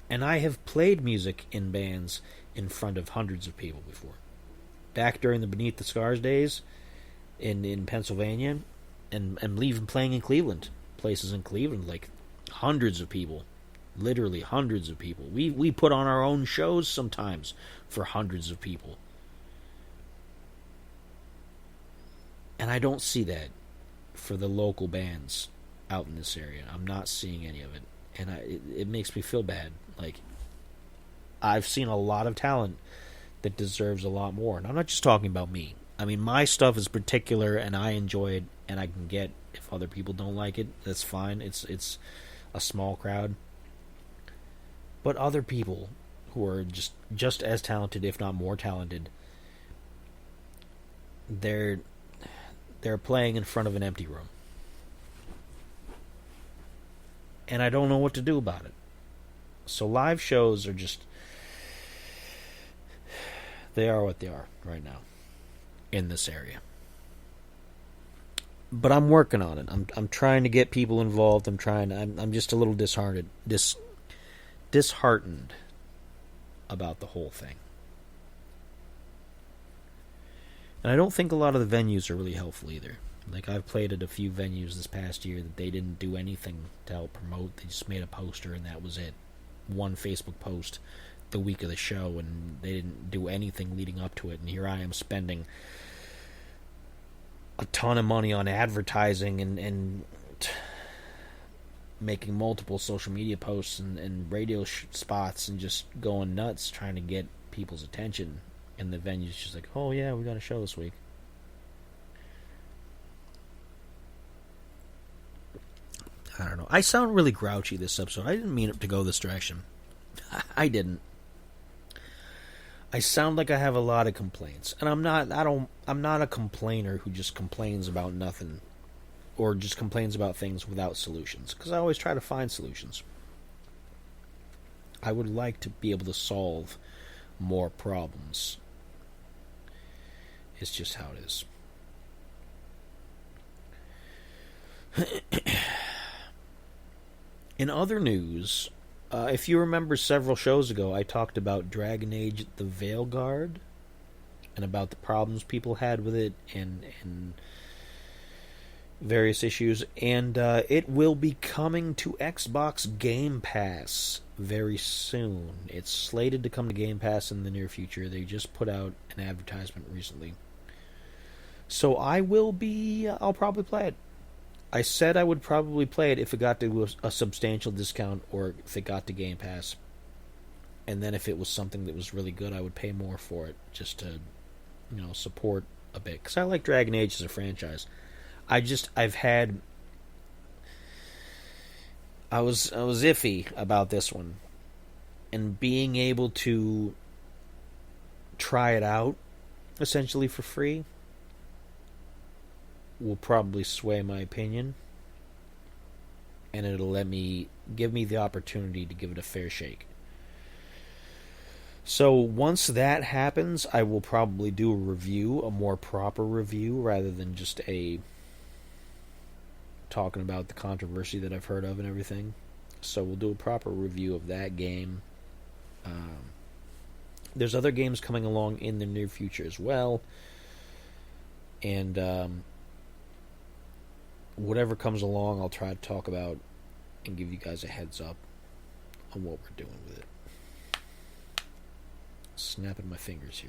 And I have played music in bands in front of hundreds of people before. Back during the Beneath the Scars days in Pennsylvania, and even playing in Cleveland. Places in Cleveland, like hundreds of people. Literally hundreds of people. We put on our own shows sometimes for hundreds of people. And I don't see that for the local bands out in this area. I'm not seeing any of it. And it makes me feel bad. Like, I've seen a lot of talent that deserves a lot more. And I'm not just talking about me. I mean, my stuff is particular, and I enjoy it, and I can get, if other people don't like it, that's fine. It's a small crowd. But other people who are just as talented, if not more talented, they're playing in front of an empty room. And I don't know what to do about it. So live shows are just... They are what they are right now in this area. But I'm working on it. I'm trying to get people involved. I'm just a little disheartened about the whole thing. And I don't think a lot of the venues are really helpful either. Like, I've played at a few venues this past year that they didn't do anything to help promote. They just made a poster and that was it. One Facebook post the week of the show, and they didn't do anything leading up to it. And here I am spending a ton of money on advertising and making multiple social media posts and radio spots and just going nuts trying to get people's attention. And the venue's just like, oh yeah, we got a show this week. I don't know. I sound really grouchy this episode. I didn't mean it to go this direction. I didn't. I sound like I have a lot of complaints, and I'm not. I'm not a complainer who just complains about nothing, or just complains about things without solutions. Because I always try to find solutions. I would like to be able to solve more problems. It's just how it is. In other news, if you remember several shows ago, I talked about Dragon Age the Veilguard and about the problems people had with it and various issues. And it will be coming to Xbox Game Pass very soon. It's slated to come to Game Pass in the near future. They just put out an advertisement recently. So I'll probably play it. I said I would probably play it if it got to a substantial discount or if it got to Game Pass. And then if it was something that was really good, I would pay more for it just to, support a bit. Because I like Dragon Age as a franchise. I was iffy about this one. And being able to try it out, essentially for free, will probably sway my opinion, and it'll give me the opportunity to give it a fair shake. So once that happens, I will probably do a more proper review, rather than just talking about the controversy that I've heard of and everything. So we'll do a proper review of that game. There's other games coming along in the near future as well, and whatever comes along, I'll try to talk about and give you guys a heads up on what we're doing with it. Snapping my fingers.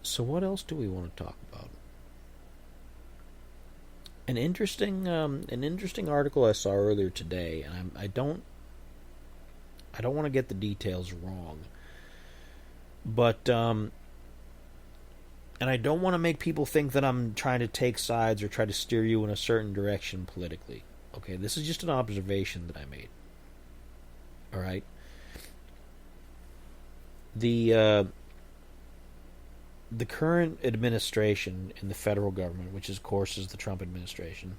So what else do we want to talk about? An interesting article I saw earlier today, and I don't want to get the details wrong, but and I don't want to make people think that I'm trying to take sides or try to steer you in a certain direction politically. Okay, this is just an observation that I made. All right. The current administration in the federal government, which of course is the Trump administration.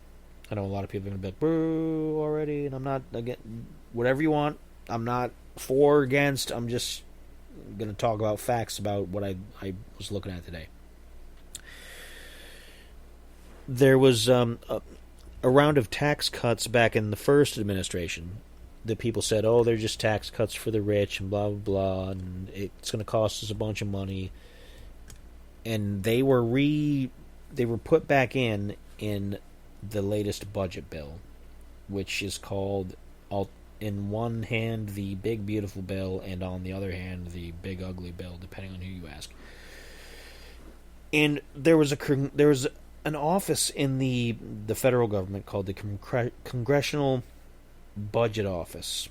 I know a lot of people are going to be like, boo already, and I'm not, again, whatever you want. I'm not for or against. I'm just going to talk about facts about what I was looking at today. There was a round of tax cuts back in the first administration that people said, oh, they're just tax cuts for the rich and blah, blah, blah, and it's going to cost us a bunch of money. And they were put back in the latest budget bill, which is called, in one hand, the Big Beautiful Bill, and on the other hand, the Big Ugly Bill, depending on who you ask. And there was an office in the federal government called the Congressional Budget Office.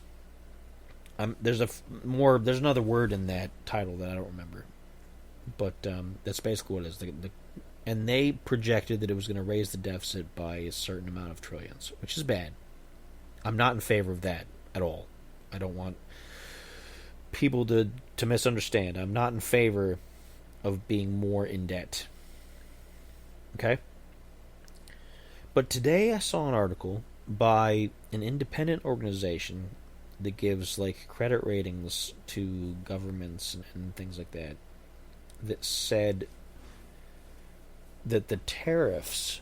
There's another word in that title that I don't remember, but that's basically what it is. And they projected that it was going to raise the deficit by a certain amount of trillions, which is bad. I'm not in favor of that at all. I don't want people to misunderstand. I'm not in favor of being more in debt. Okay? But today I saw an article by an independent organization that gives credit ratings to governments and things like that said that the tariffs,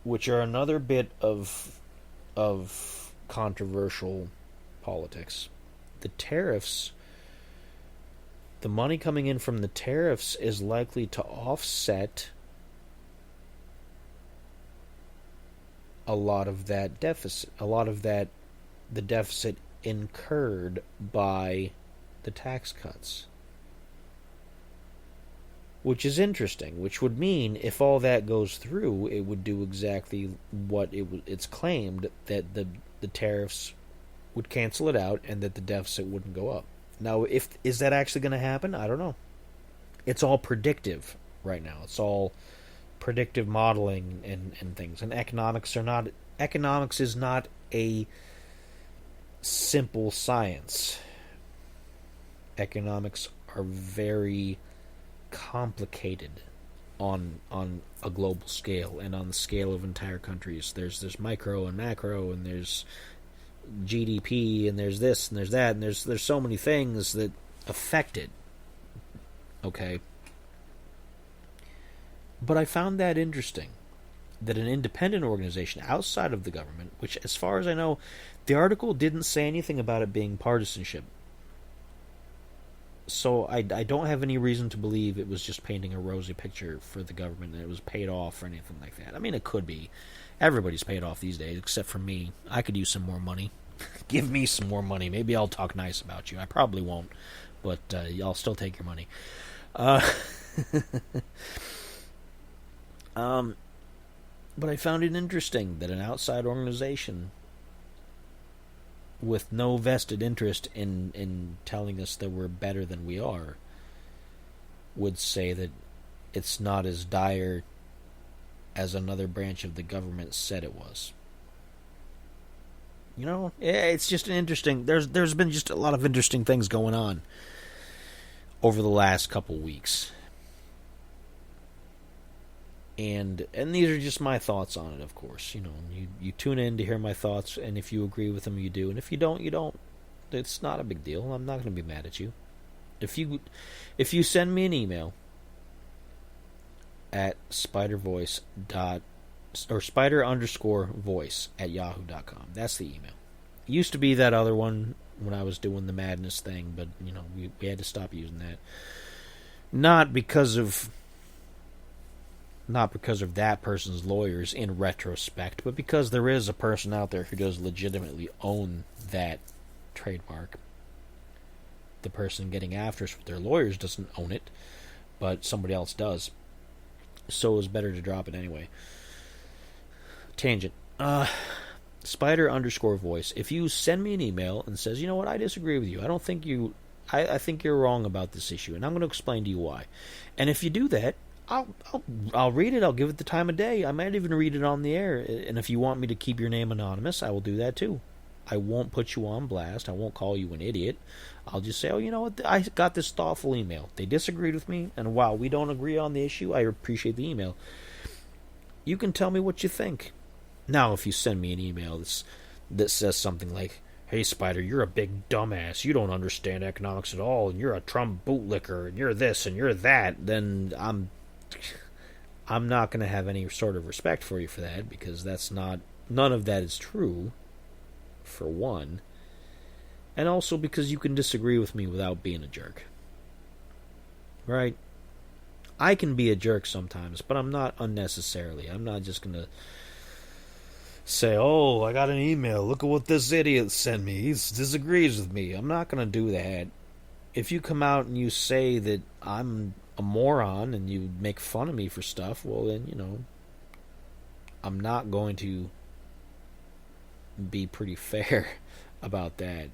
which are another bit of controversial politics, the money coming in from the tariffs is likely to offset a lot of that deficit, the deficit incurred by the tax cuts. Which is interesting, which would mean if all that goes through, it would do exactly what it's claimed, that the tariffs would cancel it out and that the deficit wouldn't go up. Now, is that actually going to happen? I don't know. It's all predictive right now. It's all predictive modeling and things. And economics is not a simple science. Economics are very complicated on a global scale and on the scale of entire countries. There's micro and macro, and there's GDP, and there's this and there's that, and there's so many things that affect it. Okay. But I found that interesting, that an independent organization outside of the government, which as far as I know, the article didn't say anything about it being partisanship. So I don't have any reason to believe it was just painting a rosy picture for the government and it was paid off or anything like that. I mean, it could be. Everybody's paid off these days, except for me. I could use some more money. Give me some more money. Maybe I'll talk nice about you. I probably won't, but I'll still take your money. But I found it interesting that an outside organization with no vested interest in telling us that we're better than we are would say that it's not as dire as another branch of the government said it was. You know, it's just an interesting... There's been just a lot of interesting things going on over the last couple weeks. And these are just my thoughts on it, of course. You know, you tune in to hear my thoughts, and if you agree with them, you do. And if you don't, you don't. It's not a big deal. I'm not going to be mad at you. If you send me an email at spider_voice at yahoo.com. That's the email. It used to be that other one when I was doing the madness thing, but you know, we had to stop using that. Not because of that person's lawyers in retrospect, but because there is a person out there who does legitimately own that trademark. The person getting after us with their lawyers doesn't own it, but somebody else does. So it's better to drop it anyway. Tangent. Spider_voice. If you send me an email and says, you know what, I disagree with you. I don't think you... I think you're wrong about this issue, and I'm going to explain to you why. And if you do that, I'll read it. I'll give it the time of day. I might even read it on the air. And if you want me to keep your name anonymous, I will do that too. I won't put you on blast. I won't call you an idiot. I'll just say, oh, you know what? I got this thoughtful email. They disagreed with me, and while we don't agree on the issue, I appreciate the email. You can tell me what you think. Now, if you send me an email that says something like, hey, Spider, you're a big dumbass. You don't understand economics at all, and you're a Trump bootlicker, and you're this, and you're that, then I'm not going to have any sort of respect for you for that, because none of that is true, for one, and also because you can disagree with me without being a jerk. Right? I can be a jerk sometimes, but I'm not unnecessarily. I'm not just going to say, oh, I got an email, look at what this idiot sent me, he disagrees with me. I'm not going to do that. If you come out and you say that I'm a moron and you make fun of me for stuff, well then, you know, I'm not going to be pretty fair about that.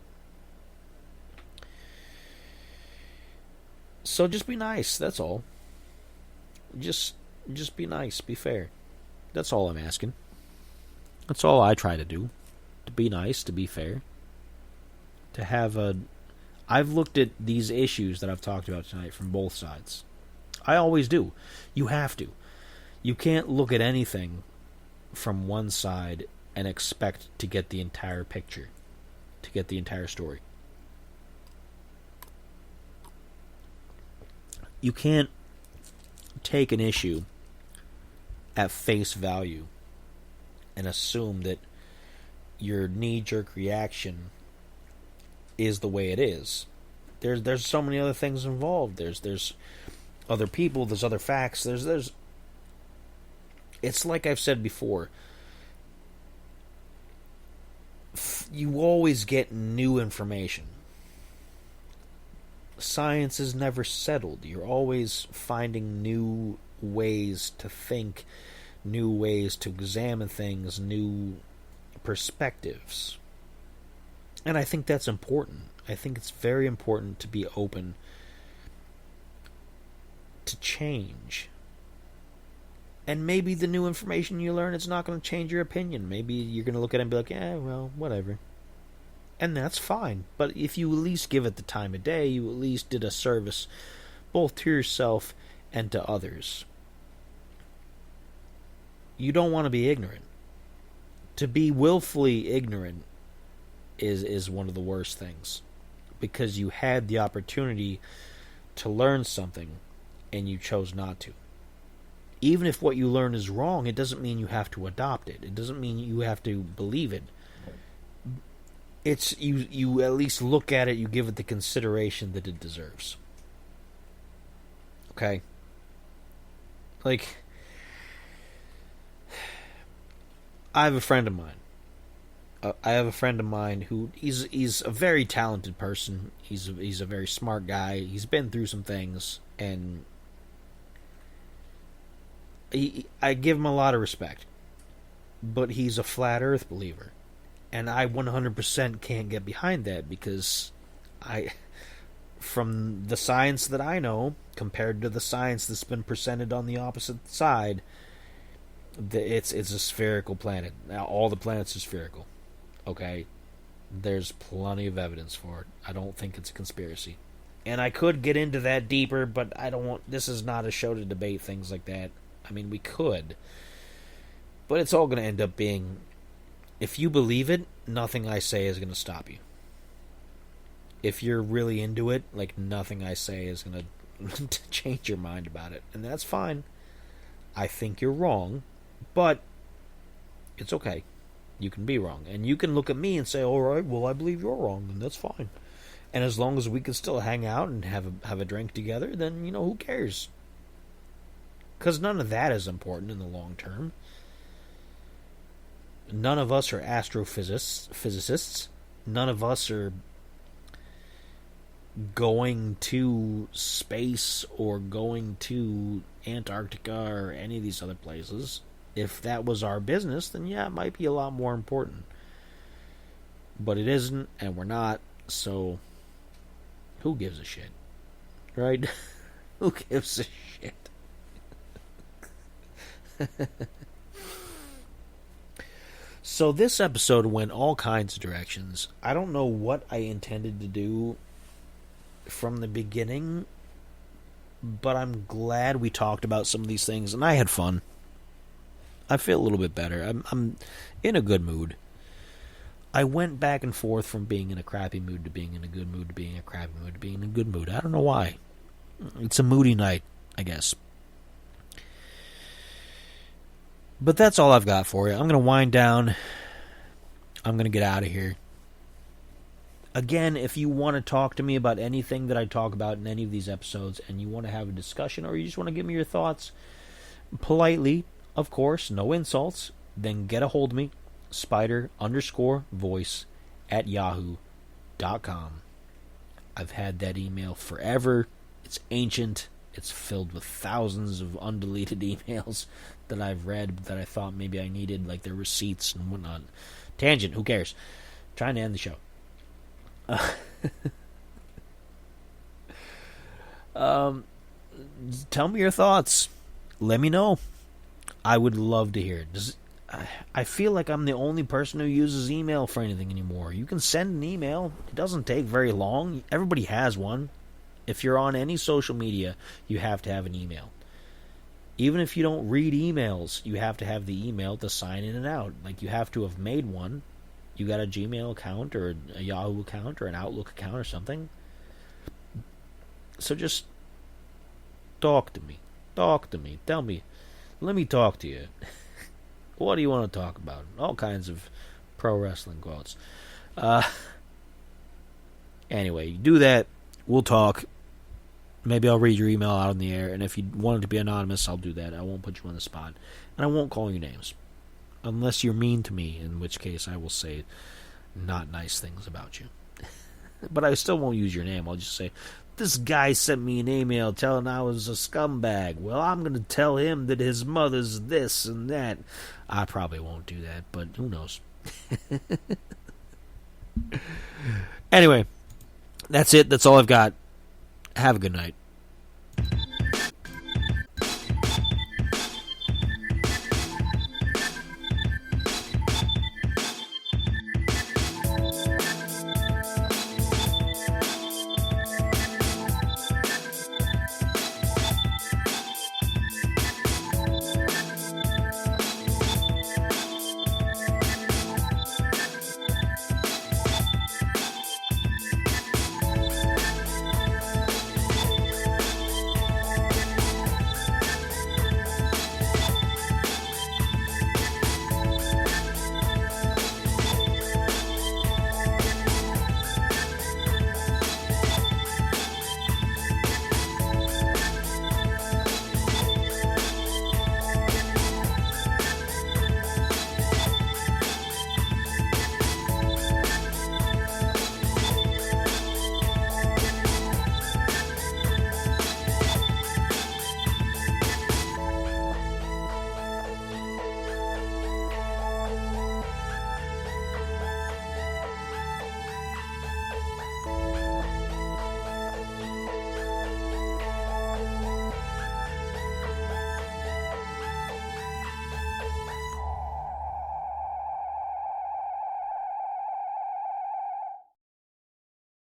So just be nice, that's all. Just be nice, be fair. That's all I'm asking. That's all I try to do. To be nice, to be fair. To have I've looked at these issues that I've talked about tonight from both sides. I always do. You have to. You can't look at anything from one side and expect to get the entire picture, to get the entire story. You can't take an issue at face value and assume that your knee-jerk reaction is the way it is. There's so many other things involved. There's other people, there's other facts, there's it's like I've said before. You always get new information. Science is never settled. You're always finding new ways to think, new ways to examine things, new perspectives. And I think that's important. I think it's very important to be open to change. And maybe the new information you learn, it's not going to change your opinion. Maybe you're going to look at it and be like, well, whatever. And that's fine. But if you at least give it the time of day, you at least did a service both to yourself and to others. You don't want to be ignorant. To be willfully ignorant is one of the worst things. Because you had the opportunity to learn something and you chose not to. Even if what you learn is wrong, it doesn't mean you have to adopt it. It doesn't mean you have to believe it. It's you at least look at it, you give it the consideration that it deserves. Okay? Like, I have a friend of mine. Who he's a very talented person. He's a very smart guy. He's been through some things, and I give him a lot of respect. But he's a flat Earth believer, and I 100% can't get behind that because from the science that I know compared to the science that's been presented on the opposite side, it's a spherical planet. Now all the planets are spherical. Okay, there's plenty of evidence for it. I don't think it's a conspiracy. And I could get into that deeper, but I don't want... This is not a show to debate things like that. I mean, we could. But it's all going to end up being... If you believe it, nothing I say is going to stop you. If you're really into it, like, nothing I say is going to change your mind about it. And that's fine. I think you're wrong, but it's okay. You can be wrong. And you can look at me and say, all right, well, I believe you're wrong, and that's fine. And as long as we can still hang out and have a drink together, then, who cares? Because none of that is important in the long term. None of us are astrophysicists. None of us are going to space or going to Antarctica or any of these other places. If that was our business, then yeah, it might be a lot more important. But it isn't, and we're not, so who gives a shit? Right? Who gives a shit? So this episode went all kinds of directions. I don't know what I intended to do from the beginning, but I'm glad we talked about some of these things, and I had fun. I feel a little bit better. I'm in a good mood. I went back and forth from being in a crappy mood to being in a good mood to being in a crappy mood to being in a good mood. I don't know why. It's a moody night, I guess. But that's all I've got for you. I'm going to wind down. I'm going to get out of here. Again, if you want to talk to me about anything that I talk about in any of these episodes and you want to have a discussion or you just want to give me your thoughts, politely, of course, no insults, then get a hold of me, spider_voice@yahoo.com. I've had that email forever. It's ancient. It's filled with thousands of undeleted emails that I've read that I thought maybe I needed, like their receipts and whatnot. Tangent, who cares? Trying to end the show. Tell me your thoughts. Let me know. I would love to hear it. I feel like I'm the only person who uses email for anything anymore. You can send an email. It doesn't take very long. Everybody has one. If you're on any social media, you have to have an email. Even if you don't read emails, you have to have the email to sign in and out. Like, you have to have made one. You got a Gmail account or a Yahoo account or an Outlook account or something. So just talk to me. Talk to me. Tell me. Let me talk to you. What do you want to talk about? All kinds of pro wrestling quotes. Anyway, you do that. We'll talk. Maybe I'll read your email out on the air. And if you want it to be anonymous, I'll do that. I won't put you on the spot. And I won't call you names. Unless you're mean to me, in which case I will say not nice things about you. But I still won't use your name. I'll just say, this guy sent me an email telling I was a scumbag. Well, I'm going to tell him that his mother's this and that. I probably won't do that, but who knows. Anyway, that's it. That's all I've got. Have a good night.